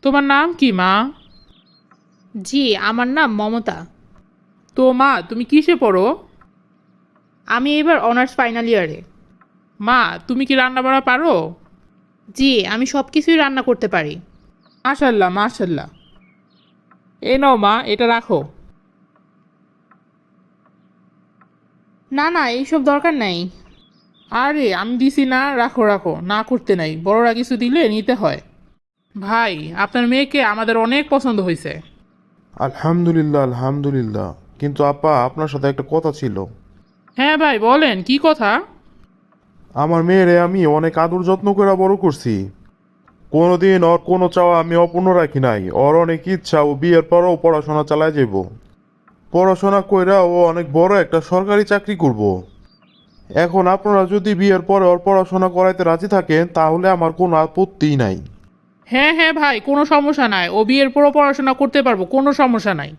তোমার নাম কি মা? জি, আমার নাম মমতা। তো মা, তুমি কিসে পড়ো? আমি এবার অনার্স ফাইনাল ইয়ারে। মা, তুমি কি রান্না বান্না পারো? জি, আমি সব কিছুই রান্না করতে পারি। মাশাল্লাহ মাশাল্লাহ। এই নাও মা, এটা রাখো। না না, এইসব দরকার নাই। আরে আমি দিছি না, রাখো রাখো, না করতে নাই, বড়রা কিছু দিলে নিতে হয়। ভাই, আপনার মেয়েকে আমাদের অনেক পছন্দ হয়েছে। আলহামদুলিল্লাহ আলহামদুলিল্লাহ। কিন্তু আপা, আপনার সাথে একটা কথা ছিল। হ্যাঁ ভাই বলেন, কি কথা? আমার মেয়েরে আমি অনেক আদর যত্ন করে বড় করছি। কোনোদিন ওর কোনো চাওয়া আমি অপূর্ণ রাখি নাই। ওর অনেক ইচ্ছা ও বিয়ের পরও পড়াশোনা চালায় যাব। পড়াশোনা কইরা ও অনেক বড় একটা সরকারি চাকরি করব। এখন আপনারা যদি বিয়ের পরে ওর পড়াশোনা করাইতে রাজি থাকেন তাহলে আমার কোনো আপত্তিই নাই। হ্যাঁ হ্যাঁ ভাই, কোনো সমস্যা নাই, ও বিয়ের পরও পড়াশোনা করতে পারবো, কোনো সমস্যা নাই।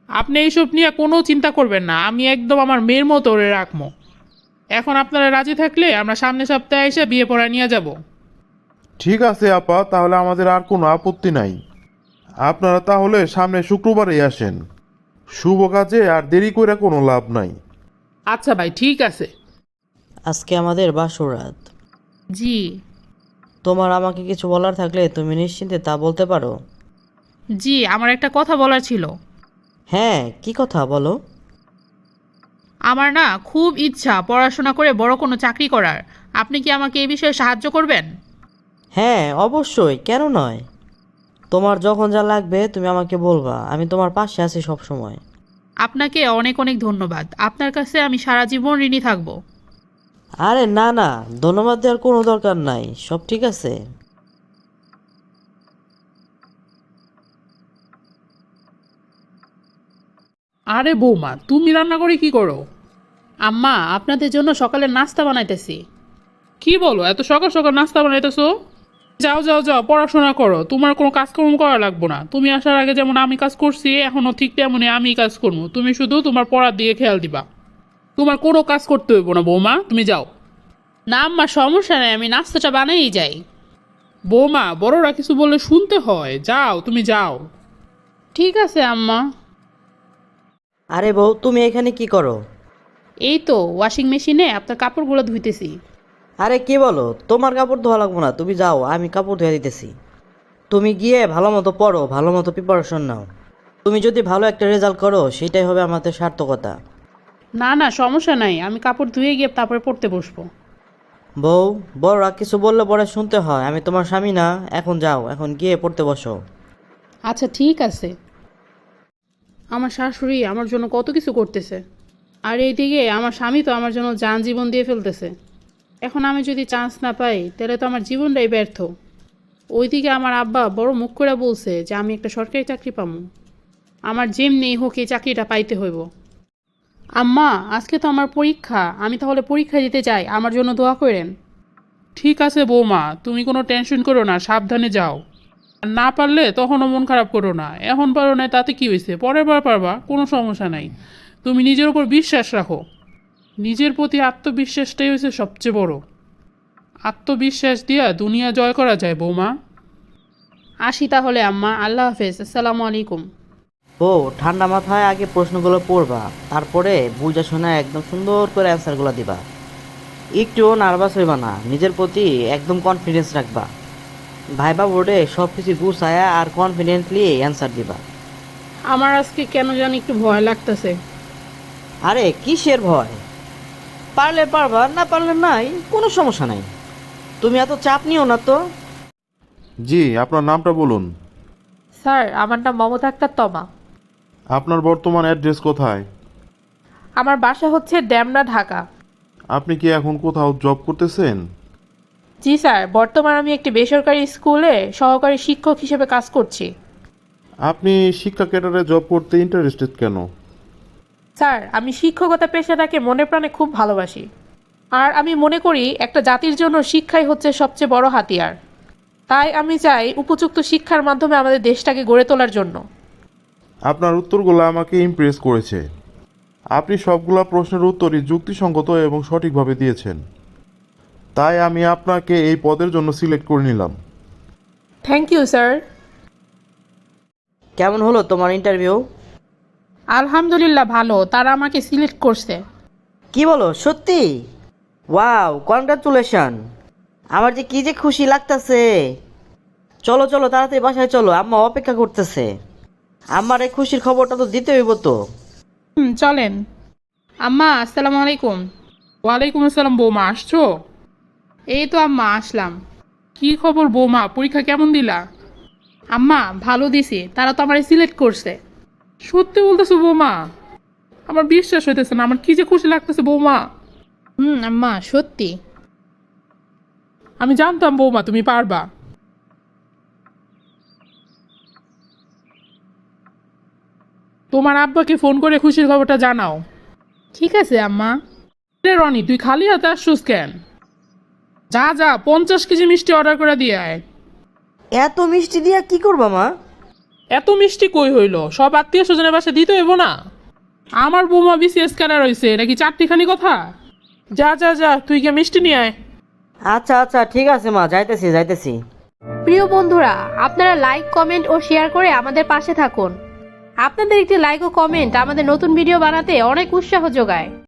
আপনি এইসব নিয়ে কোনো চিন্তা করবেন না, আমি একদম আমার মেয়ের মতো ওরে রাখবো। এখন আপনারা রাজি থাকলে আমরা সামনের সপ্তাহে এসে বিয়ে পড়া নিয়ে যাব। ঠিক আছে আপা, তাহলে আমাদের আর কোনো আপত্তি নাই। আপনারা তাহলে সামনে শুক্রবারেই আসেন। শুভ কাজে আর দেরি করে কোনো লাভ নাই। আচ্ছা ভাই, ঠিক আছে। আজকে আমাদের বাসর রাত। জি। তোমার আমাকে কিছু বলার থাকলে তুমি নিশ্চিন্তে তা বলতে পারো। জি, আমার একটা কথা বলার ছিল। হ্যাঁ, কি কথা বলো। আমার না খুব ইচ্ছা পড়াশোনা করে বড় কোনো চাকরি করার। আপনি কি আমাকে এই বিষয়ে সাহায্য করবেন? হ্যাঁ, অবশ্যই, কেন নয়। তোমার যখন যা লাগবে তুমি আমাকে বলবা, আমি তোমার পাশে আছি সব সময়। আপনাকে অনেক অনেক ধন্যবাদ। আপনার কাছে আমি সারা জীবন ঋণী থাকব। আরে না না, ধন্যবাদ দেওয়ার কোনো দরকার নাই, সব ঠিক আছে। আরে বৌমা, তুমি রান্না করে কি করো? আম্মা, আপনাদের জন্য সকালে নাস্তা বানাইতেছি। কি বলো, এত সকাল সকাল নাস্তা বানাইতেছো? যাও যাও যাও, পড়াশোনা করো, তোমার কোনো কাজকর্ম করা লাগবো না। তুমি আসার আগে যেমন আমি কাজ করছি, এখনও ঠিক তেমনই আমি কাজ করবো। তুমি শুধু তোমার পড়ার দিকে খেয়াল দিবা। তোমার কোনো কাজ করতে হইব না বৌমা, তুমি যাও। না আম্মা, সমস্যা নেই, আমি নাস্তাটা বানাই যাই। বৌমা, বড়রা কিছু বললে শুনতে হয়, যাও তুমি যাও। ঠিক আছে আম্মা। আরে বউ, তুমি এখানে কি করো। এই তো ওয়াশিং মেশিনে আপনার কাপড়গুলো ধুইতেছি। আরে কি বলো, তোমার কাপড় ধোয়া লাগবো না, তুমি যাও, আমি কাপড় ধুয়ে দিতেছি। তুমি গিয়ে ভালো মতো পড়ো, ভালো মতো প্রিপারেশন নাও। তুমি যদি ভালো একটা রেজাল্ট করো সেটাই হবে আমাদের সার্থকতা। না না, সমস্যা নাই, আমি কাপড় ধুয়ে গিয়ে তারপরে পড়তে বসবো। বউ, বড়রা কিছু বললে পরে শুনতে হয়, আমি তোমার স্বামী না। এখন যাও, এখন গিয়ে পড়তে বসো। আচ্ছা ঠিক আছে। আমার শাশুড়ি আমার জন্য কত কিছু করতেছে, আর এইদিকে আমার স্বামী তো আমার জন্য যান জীবন দিয়ে ফেলতেছে। এখন আমি যদি চান্স না পাই তাহলে তো আমার জীবনটাই ব্যর্থ। ওইদিকে আমার আব্বা বড় মুখ করে বলছে যে আমি একটা সরকারি চাকরি পাবো। আমার যেমনি হোক এই চাকরিটা পাইতে হইব। আম্মা, আজকে তো আমার পরীক্ষা, আমি তাহলে পরীক্ষা দিতে চাই, আমার জন্য দোয়া করেন। ঠিক আছে বৌমা, তুমি কোনো টেনশন করো না, সাবধানে যাও। আর না পারলে তখনও মন খারাপ করো না। এখন পারো না তাতে কি হয়েছে, পরের বার পারবা, কোনো সমস্যা নাই। তুমি নিজের উপর বিশ্বাস রাখো। নিজের প্রতি আত্মবিশ্বাসটাই হয়েছে সবচেয়ে বড়। আত্মবিশ্বাস দিয়া দুনিয়া জয় করা যায় বৌমা। আসি তাহলে আম্মা, আল্লাহ হাফেজ, আসসালামু আলাইকুম। বউ, ঠান্ডা মাথায় আগে প্রশ্নগুলো পড়বা, তারপরে বুঝা শোনা একদম সুন্দর করে অ্যান্সারগুলো দিবা। একটুও নার্ভাস হইবা না, নিজের প্রতি একদম কনফিডেন্স রাখবা। ভাইবা বোর্ডে সব কিছু গুছায়া আর কনফিডেন্টলি অ্যান্সার দিবা। আমার আজকে কেন জানি একটু ভয় লাগতেছে। আরে কিসের ভয়, পারলে পারবা, না পারলে নাই, কোনো সমস্যা নাই। তুমি এত চাপ নিও না তো। জি, আপনার নামটা বলুন। স্যার, আমার নাম মমতা আক্তার তমা। আপনার বর্তমান অ্যাড্রেস কোথায়? আমার বাসা হচ্ছে ড্যামরা, ঢাকা। আপনি কি এখন কোথাও জব করতেছেন? জি স্যার, বর্তমানে আমি একটি বেসরকারি স্কুলে সহকারী শিক্ষক হিসেবে কাজ করছি। আপনি শিক্ষা ক্যাডারে জব করতে ইন্টারেস্টেড কেন? স্যার, আমি শিক্ষকতা পেশাটাকে মনে প্রাণে খুব ভালোবাসি। আর আমি মনে করি একটা জাতির জন্য শিক্ষাই হচ্ছে সবচেয়ে বড় হাতিয়ার। তাই আমি চাই উপযুক্ত শিক্ষার মাধ্যমে আমাদের দেশটাকে গড়ে তোলার জন্য। আপনার উত্তরগুলো আমাকে ইমপ্রেস করেছে। আপনি সবগুলা প্রশ্নের উত্তরই যুক্তিসঙ্গত এবং সঠিকভাবে দিয়েছেন। তাই আমি আপনাকে এই পদের জন্য সিলেক্ট করে নিলাম। Thank you sir. কেমন হলো তোমার ইন্টারভিউ? আলহামদুলিল্লাহ ভালো, তারা আমাকে সিলেক্ট করছে। কি বলো, সত্যি? Wow, congratulation! আমার যে কি যে খুশি লাগতেছে। চলো চলো তাড়াতাড়ি বাসায় চলো, আম্মা অপেক্ষা করতেছে। আমার এই খুশির খবরটা তো দিতে হইব তো। চলেন। আম্মা আসসালামু আলাইকুম। ওয়ালাইকুম আসসালাম বৌমা, আসছো? এই তো আম্মা আসলাম। কি খবর বৌমা, পরীক্ষা কেমন দিলা? আম্মা ভালো দিছি, তারা তো আমার সিলেক্ট করছে। সত্যি বলতেছো বৌমা? আমার বিশ্বাস হইতেছে না, আমার কি যে খুশি লাগতেছে বৌমা। আম্মা সত্যি। আমি জানতাম বৌমা তুমি পারবা। তোমার আব্বাকে ফোন করে খুশির খবরটা জানাও। ঠিক আছে আম্মা। রে রনি, তুই খালি হাতে আসছিস কেন? যা যা 50 কেজি মিষ্টি অর্ডার করে দিয়ে আয়। এত মিষ্টি দিয়া কি করবা মা? এত মিষ্টি কই হইল, সব আত্মীয় স্বজনের বাসায় দিতে হইব না? আমার বৌমা বিসিএস ক্যাডার হইছে, এটা কি চারটিখানি কথা? যা যা যা, তুই গিয়ে মিষ্টি নিয়ে আয়। আচ্ছা আচ্ছা ঠিক আছে মা, যাইতেছি যাইতেছি। প্রিয় বন্ধুরা, আপনারা লাইক, কমেন্ট ও শেয়ার করে আমাদের পাশে থাকুন। আপনাদের একটি লাইক ও কমেন্ট আমাদের নতুন ভিডিও বানাতে অনেক উৎসাহ যোগায়।